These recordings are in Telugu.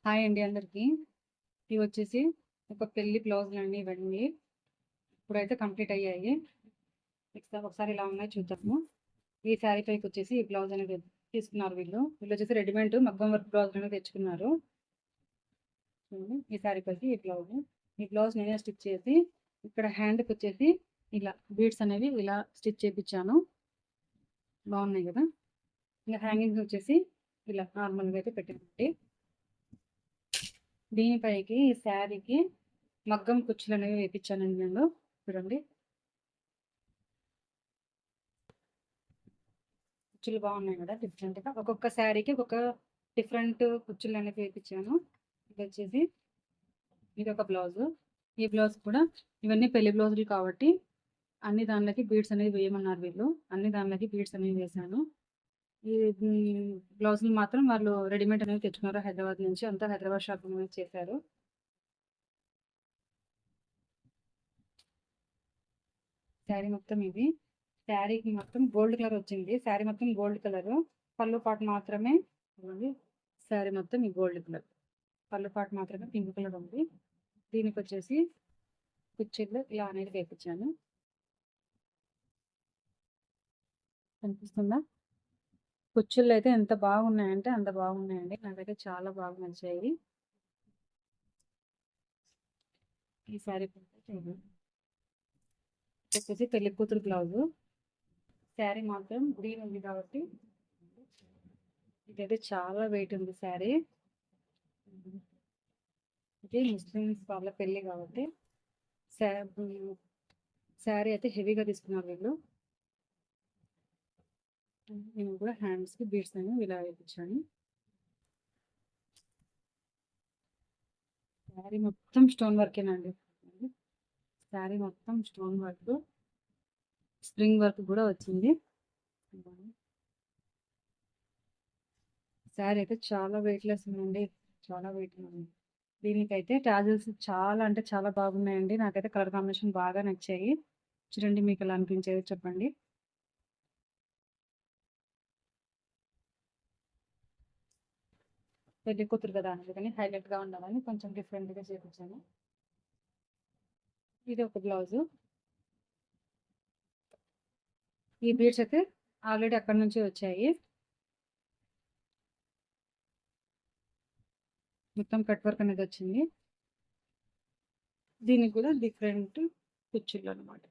హాయ్ అండి అందరికీ. ఇవి వచ్చేసి ఒక పెళ్లి బ్లౌజులండి ఇవన్నీ. ఇప్పుడైతే కంప్లీట్ అయ్యాయి. ఒకసారి ఇలా ఉన్నాయి చూద్దాము. ఈ శారీ పైకి వచ్చేసి ఈ బ్లౌజ్ అనేది తీసుకున్నారు వీళ్ళు. వీళ్ళు వచ్చేసి రెడీమేడ్ మగ్గం వర్క్ బ్లౌజ్ అనేది తెచ్చుకున్నారు. ఈ శారీ పైకి ఈ బ్లౌజ్. ఈ బ్లౌజ్ నేనే స్టిచ్ చేసి ఇక్కడ హ్యాండ్కి వచ్చేసి ఇలా బీడ్స్ అనేవి ఇలా స్టిచ్ చేయించాను. బాగున్నాయి కదా. ఇంకా హ్యాంగింగ్ వచ్చేసి ఇలా నార్మల్గా అయితే పెట్టినండి. దీనిపైకి ఈ శారీకి మగ్గం కుచ్చులు అనేవి వేయించానండి నేను. చూడండి కుచ్చులు బాగున్నాయి కదా, డిఫరెంట్గా ఒక్కొక్క శారీకి ఒక్కొక్క డిఫరెంట్ కుచ్చులు అనేవి వేయించాను. ఇది వచ్చేసి ఇది ఒక బ్లౌజు. ఈ బ్లౌజ్ కూడా ఇవన్నీ పెళ్లి బ్లౌజులు కాబట్టి అన్ని దానిలోకి బీడ్స్ అనేది వేయమన్నారు వీళ్ళు. అన్ని దానిలోకి బీడ్స్ అనేవి వేసాను. ఈ బ్లౌజులు మాత్రం వాళ్ళు రెడీమేడ్ అనేవి తెచ్చుకున్నారు హైదరాబాద్ నుంచి. అంతా హైదరాబాద్ షాపింగ్ అనేది చేశారు. శారీ మొత్తం ఇది. శారీకి మొత్తం గోల్డ్ కలర్ వచ్చింది. శారీ మొత్తం గోల్డ్ కలర్. పళ్ళు పాటు మాత్రమే ఉంది. శారీ మొత్తం ఈ గోల్డ్ కలర్. పళ్ళు పాటు మాత్రమే పింక్ కలర్ ఉంది. దీనికి వచ్చేసి కుచ్చిళ్ళు ఇలా అనేది వేపించాను. కనిపిస్తుందా? కుచ్చిళ్ళు అయితే ఎంత బాగున్నాయంటే అంత బాగున్నాయండి. నాకైతే చాలా బాగా నచ్చాయి. ఈ శారీ వచ్చేసి పెళ్లి కూతురు బ్లౌజు. శారీ మాత్రం గ్రీన్ ఉంది కాబట్టి ఇదైతే చాలా వెయిట్ ఉంది శారీ. ఇది ముస్లిమ్స్ వాళ్ళ పెళ్ళి కాబట్టి శారీ అయితే హెవీగా తీసుకున్నారు వీళ్ళు. నేను కూడా హ్యాండ్స్కి బీడ్స్ అనేవి ఇలా వేయించాను. శారీ మొత్తం స్టోన్ వర్కేనండి. శారీ మొత్తం స్టోన్ వర్క్, స్ప్రింగ్ వర్క్ కూడా వచ్చింది. శారీ అయితే చాలా వెయిట్లెస్ ఉందండి, చాలా వెయిట్ ఉంది. దీనికైతే టాజిల్స్ చాలా అంటే చాలా బాగున్నాయండి. నాకైతే కలర్ కాంబినేషన్ బాగా నచ్చాయి. చూడండి మీకు ఎలా అనిపించేది చెప్పండి. పెళ్లి కూతురు కదా అందుకని హైలైట్గా ఉండాలని కొంచెం డిఫరెంట్గా చేయించాను. ఇది ఒక బ్లౌజు. ఈ బీడ్స్ అయితే ఆల్రెడీ అక్కడ నుంచి వచ్చాయి. మొత్తం కట్ వర్క్ అనేది వచ్చింది. దీనికి కూడా డిఫరెంట్ కుచ్చుళ్ళు అనమాట.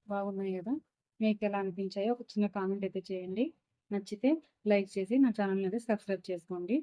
బాగున్నాయి కదా. మీకు ఎలా అనిపించాయో ఒక చిన్న కామెంట్ అయితే చేయండి. నచ్చితే లైక్ చేసి నా ఛానల్ అయితే సబ్స్క్రైబ్ చేసుకోండి.